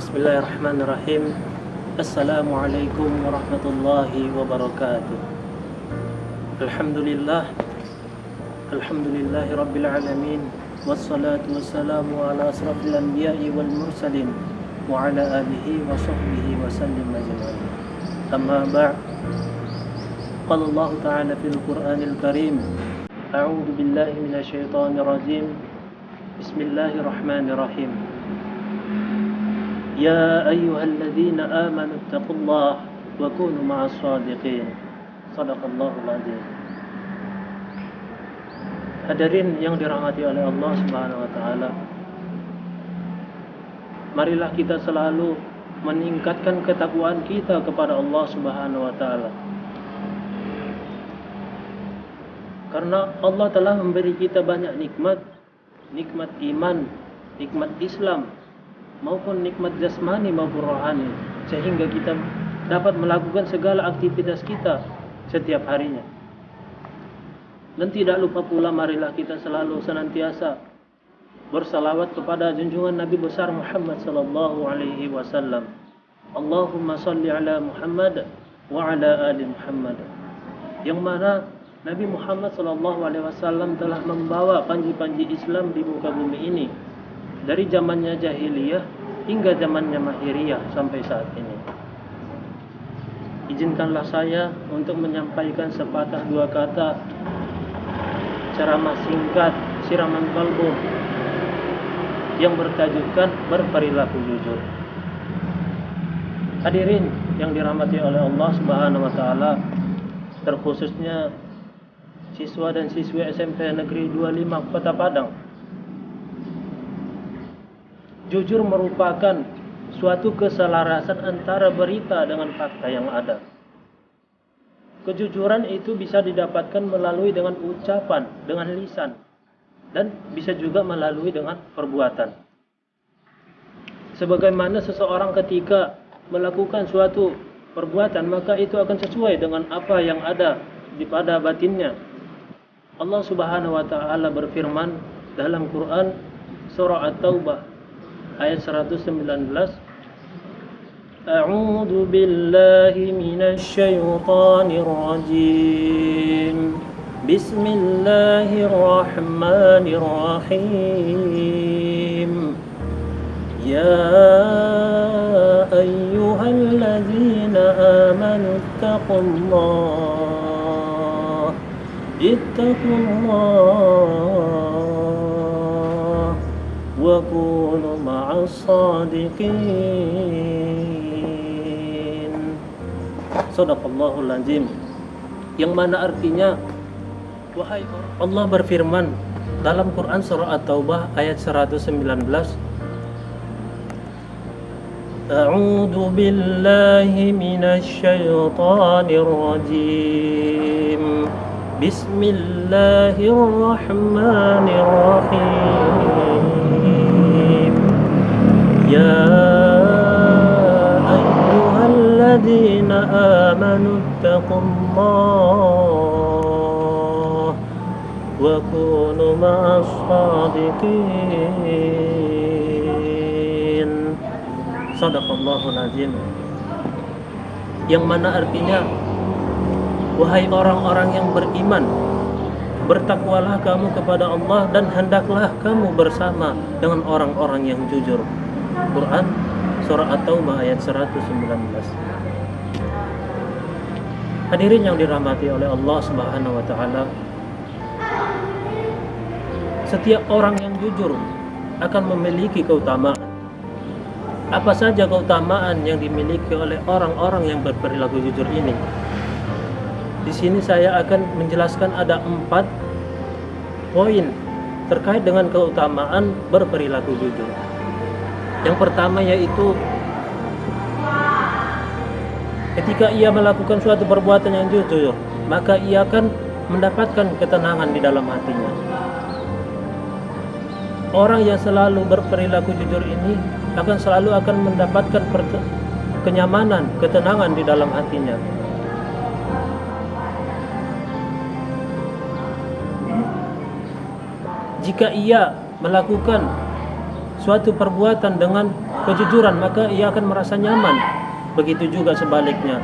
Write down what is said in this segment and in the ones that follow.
Bismillahirrahmanirrahim. Assalamualaikum warahmatullahi wabarakatuh. Alhamdulillahi rabbil alamin. Wassalatu wassalamu ala asrafil anbiya'i wal mursalin wa ala alihi wa sahbihi wa sallim ajma'in. Amma ba'd. Qala Allah ta'ala fil Qur'anil Karim. A'udzu billahi minasy syaithanir rajim. Bismillahirrahmanirrahim. Ya ayyuhalladzina amanu taqullaha wa kunu ma'as shadiqin. Shadaqallahul azim. Hadirin yang dirahmati oleh Allah Subhanahu wa taala. Marilah kita selalu meningkatkan ketakwaan kita kepada Allah Subhanahu wa taala. Karena Allah telah memberi kita banyak nikmat, nikmat iman, nikmat Islam, maupun nikmat jasmani maupun rohani, sehingga kita dapat melakukan segala aktivitas kita setiap harinya. Dan tidak lupa pula, marilah kita selalu senantiasa bersalawat kepada junjungan Nabi besar Muhammad sallallahu alaihi wasallam. Allahumma salli ala Muhammad wa ala ali Muhammad. Yang mana Nabi Muhammad sallallahu alaihi wasallam telah membawa panji-panji Islam di muka bumi ini dari zamannya jahiliyah hingga zamannya mahiriyah sampai saat ini. Izinkanlah saya untuk menyampaikan sepatah dua kata ceramah singkat, siraman kalbu, yang bertajukkan berperilaku jujur. Hadirin yang dirahmati oleh Allah Subhanahu wa taala, terkhususnya siswa dan siswi SMP Negeri 25 Kota Padang. Jujur merupakan suatu keselarasan antara berita dengan fakta yang ada. Kejujuran itu bisa didapatkan melalui dengan ucapan, dengan lisan, dan bisa juga melalui dengan perbuatan. Sebagaimana seseorang ketika melakukan suatu perbuatan, maka itu akan sesuai dengan apa yang ada di pada batinnya. Allah Subhanahu wa taala berfirman dalam Quran surah At-Taubah ayat 119, A'udzu billahi minasy syaithanir rajim. Bismillahirrahmanirrahim. Ya ayyuhalladzina amanu ittaqullah wa kunu ma'as shadiqin. Shadaqallahul azim. Yang mana artinya, wahai Allah berfirman dalam Quran surah At-Taubah ayat 119, A'udzu billahi minasy syaithanir rajim. Bismillahirrahmanirrahim. Ya ayyuhalladzina amanu taqullaha wa kunu ma'as shadiqin. Shadaqallahul azim. Yang mana artinya, wahai orang-orang yang beriman, bertakwalah kamu kepada Allah dan hendaklah kamu bersama dengan orang-orang yang jujur. Quran surah At-Taubah ayat 119. Hadirin yang dirahmati oleh Allah Subhanahu wa taala, setiap orang yang jujur akan memiliki keutamaan. Apa saja keutamaan yang dimiliki oleh orang-orang yang berperilaku jujur ini? Di sini saya akan menjelaskan ada 4 poin terkait dengan keutamaan berperilaku jujur. Yang pertama yaitu ketika ia melakukan suatu perbuatan yang jujur, maka ia akan mendapatkan ketenangan di dalam hatinya. Orang yang selalu berperilaku jujur ini selalu akan mendapatkan kenyamanan, ketenangan di dalam hatinya. Jika ia melakukan suatu perbuatan dengan kejujuran, maka ia akan merasa nyaman. Begitu juga sebaliknya,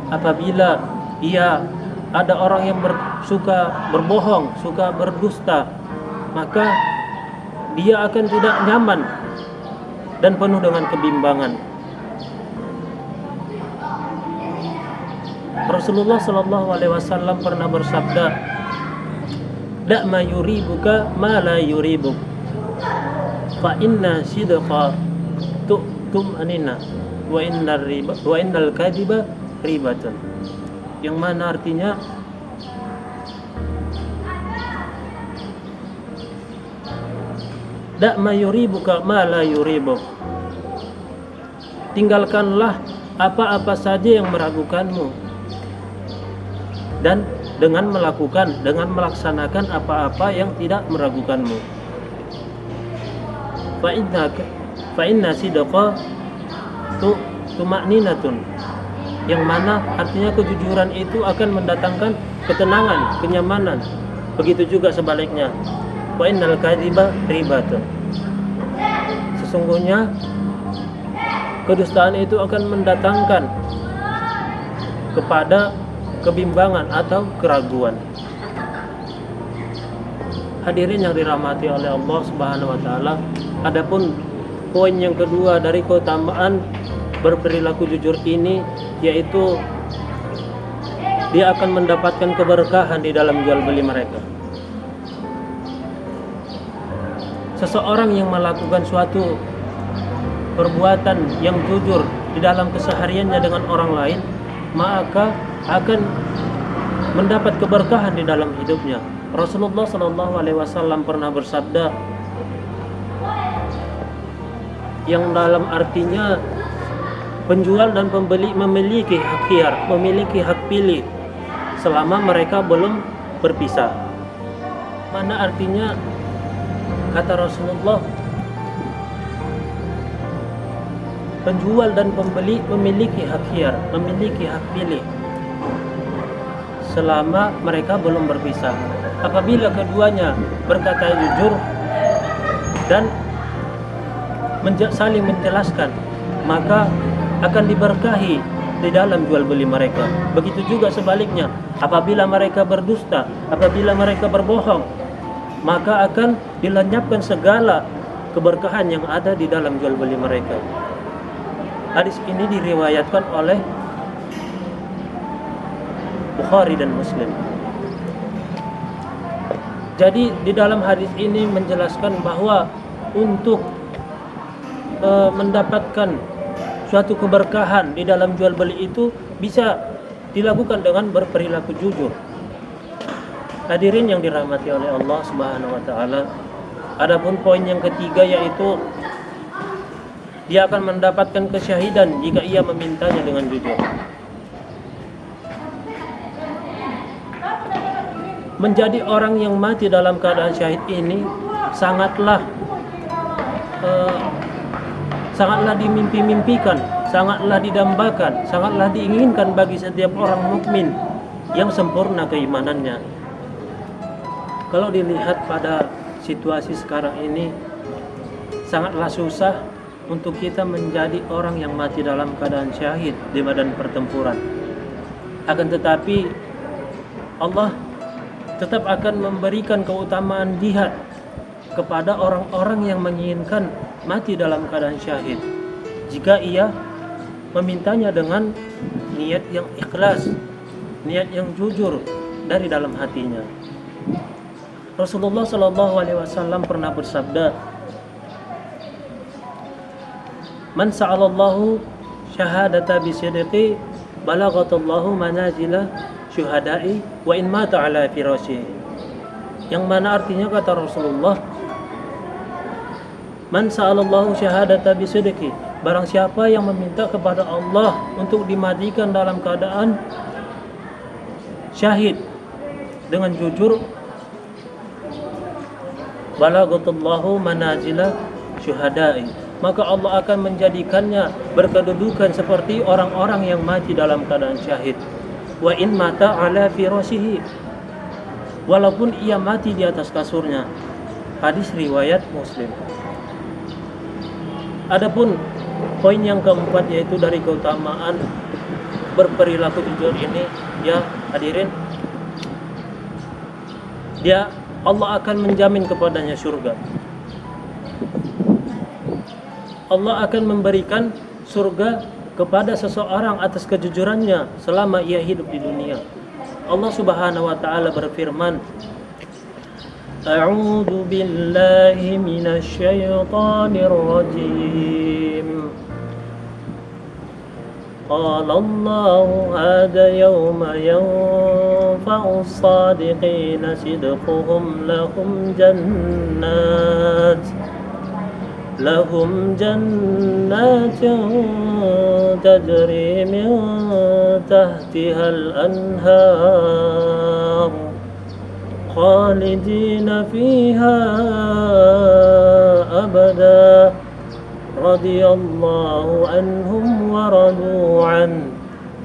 apabila ia ada orang yang suka berbohong, suka berdusta, maka dia akan tidak nyaman dan penuh dengan kebimbangan. Rasulullah Shallallahu Alaihi Wasallam pernah bersabda, "Da ma yuribuka ma la yuribuk, fa inna sidqa tum'anina, wa innal kadhiba ribatun." Yang mana artinya da ma yuribuka ma la yuribuk, tinggalkanlah apa-apa saja yang meragukanmu, dan dengan melaksanakan apa-apa yang tidak meragukanmu. Fa inna sidqa tuma'ninatun, yang mana artinya kejujuran itu akan mendatangkan ketenangan, kenyamanan. Begitu juga sebaliknya, wa innal kadhiba ribatun, sesungguhnya kedustaan itu akan mendatangkan kepada kebimbangan atau keraguan. Hadirin yang dirahmati oleh Allah Subhanahu wa taala, adapun poin yang kedua dari keutamaan berperilaku jujur ini, yaitu dia akan mendapatkan keberkahan di dalam jual beli mereka. Seseorang yang melakukan suatu perbuatan yang jujur di dalam kesehariannya dengan orang lain, maka akan mendapat keberkahan di dalam hidupnya. Rasulullah Shallallahu Alaihi Wasallam pernah bersabda, yang dalam artinya penjual dan pembeli memiliki hak khiyar, memiliki hak pilih selama mereka belum berpisah. Mana artinya, kata Rasulullah, penjual dan pembeli memiliki hak khiyar, memiliki hak pilih selama mereka belum berpisah. Apabila keduanya berkata jujur dan saling menjelaskan, maka akan diberkahi di dalam jual beli mereka. Begitu juga sebaliknya, apabila mereka berdusta, apabila mereka berbohong, maka akan dilenyapkan segala keberkahan yang ada di dalam jual beli mereka. Hadis ini diriwayatkan oleh Bukhari dan Muslim. Jadi di dalam hadis ini menjelaskan bahwa untuk mendapatkan suatu keberkahan di dalam jual beli itu bisa dilakukan dengan berperilaku jujur. Hadirin yang dirahmati oleh Allah Subhanahu wa taala, adapun poin yang ketiga, yaitu dia akan mendapatkan kesyahidan jika ia memintanya dengan jujur. Menjadi orang yang mati dalam keadaan syahid ini sangatlah dimimpi-mimpikan, sangatlah didambakan, sangatlah diinginkan bagi setiap orang mukmin yang sempurna keimanannya. Kalau dilihat pada situasi sekarang ini, sangatlah susah untuk kita menjadi orang yang mati dalam keadaan syahid di medan pertempuran. Akan tetapi Allah tetap akan memberikan keutamaan jihad kepada orang-orang yang menginginkan mati dalam keadaan syahid, jika ia memintanya dengan niat yang ikhlas, niat yang jujur dari dalam hatinya. Rasulullah Shallallahu Alaihi Wasallam pernah bersabda, "Man sa'alallahu syahadata bisidqi balaghatallahu manazila syuhada'i wa in mata ala firasyihi." Yang mana artinya, kata Rasulullah, man sa'alallahu syahadata bisidqi, barang siapa yang meminta kepada Allah untuk dimatikan dalam keadaan syahid dengan jujur, balaghatallahu manazila syuhada'i, maka Allah akan menjadikannya berkedudukan seperti orang-orang yang mati dalam keadaan syahid. Wa in mata ala firasyihi, walaupun ia mati di atas kasurnya. Hadis riwayat Muslim. Adapun poin yang keempat yaitu dari keutamaan berperilaku jujur ini, ya hadirin, dia Allah akan menjamin kepadanya surga. Allah akan memberikan surga kepada seseorang atas kejujurannya selama ia hidup di dunia. Allah Subhanahu wa taala berfirman, A'udzu billahi minasy syaithanir rajim. Qala Allahu hada yawma yanfa'u as-sadiqina sidquhum lahum jannatin tajri min tahtiha al-anhar khalidina fiha abada radiyallahu anhum wa radu an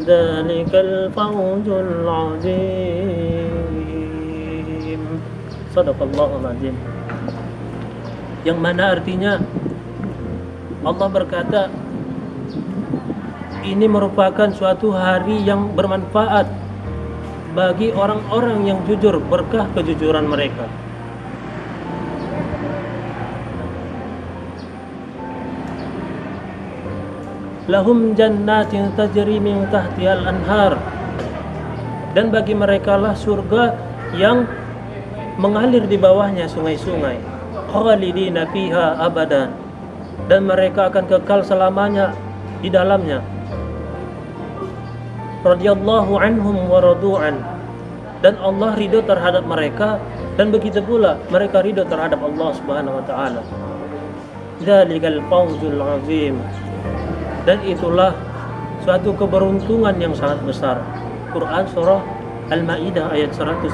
dzalikal fawzul azim. Shadaqallahul azim. Yang mana artinya Allah berkata ini merupakan suatu hari yang bermanfaat bagi orang-orang yang jujur berkah kejujuran mereka. Lahum jannatin tajri min tahtihal anhar, dan bagi mereka lah surga yang mengalir di bawahnya sungai-sungai. Khalidina fiha abadan, dan mereka akan kekal selamanya di dalamnya. Radiyallahu anhum wa radu'an, dan Allah ridho terhadap mereka, dan begitu pula mereka ridho terhadap Allah Subhanahu wa taala. Dzalikal fawzul azim, dan itulah suatu keberuntungan yang sangat besar. Quran surah Al-Maidah ayat 119.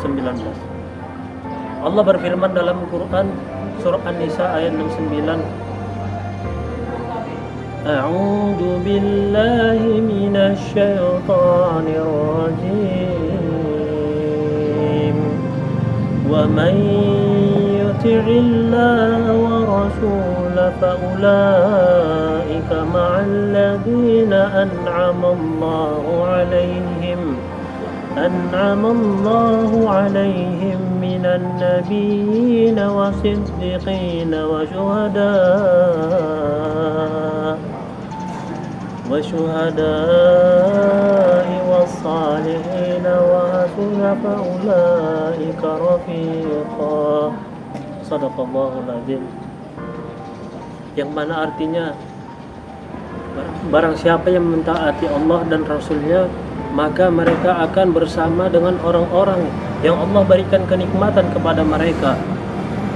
Allah berfirman dalam Quran surah An-Nisa ayat 69, A'udzu billahi minasy syaithanir rajim. Wa man yuti'illah wa rasulahu fa ulaika ma'al ladzina an'ama Allahu 'alaihim minan nabiyyin wa siddiqin wa والشهداء والصالحين وحسن فأولئك رفيقا. Shadaqallahul azim. Yang mana artinya barang siapa yang mentaati Allah dan Rasulnya, maka mereka akan bersama dengan orang-orang yang Allah berikan kenikmatan kepada mereka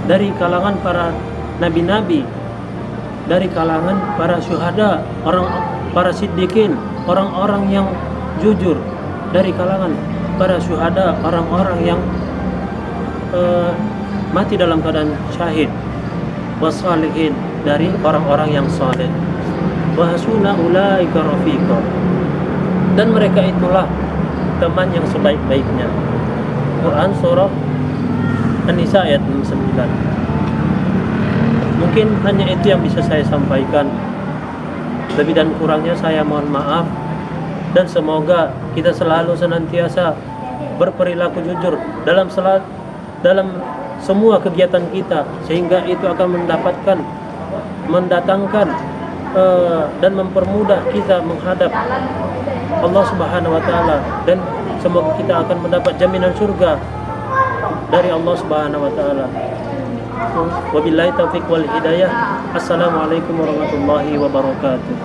dari kalangan para nabi-nabi, dari kalangan para syuhada, para siddiqin, orang-orang yang jujur, dari kalangan para syuhada, orang-orang yang mati dalam keadaan syahid, wassalihin, dari orang-orang yang saleh, wa hasuna ulaika rafiqa, dan mereka itulah teman yang sebaik-baiknya. Quran surah An-Nisa ayat 69. Mungkin hanya itu yang bisa saya sampaikan. Lebih dan kurangnya saya mohon maaf, dan semoga kita selalu senantiasa berperilaku jujur dalam semua kegiatan kita, sehingga itu akan mendatangkan dan mempermudah kita menghadap Allah Subhanahu wa taala, dan semoga kita akan mendapat jaminan surga dari Allah Subhanahu wa taala. Wabillahi taufiq wal hidayah. Assalamualaikum warahmatullahi wabarakatuh.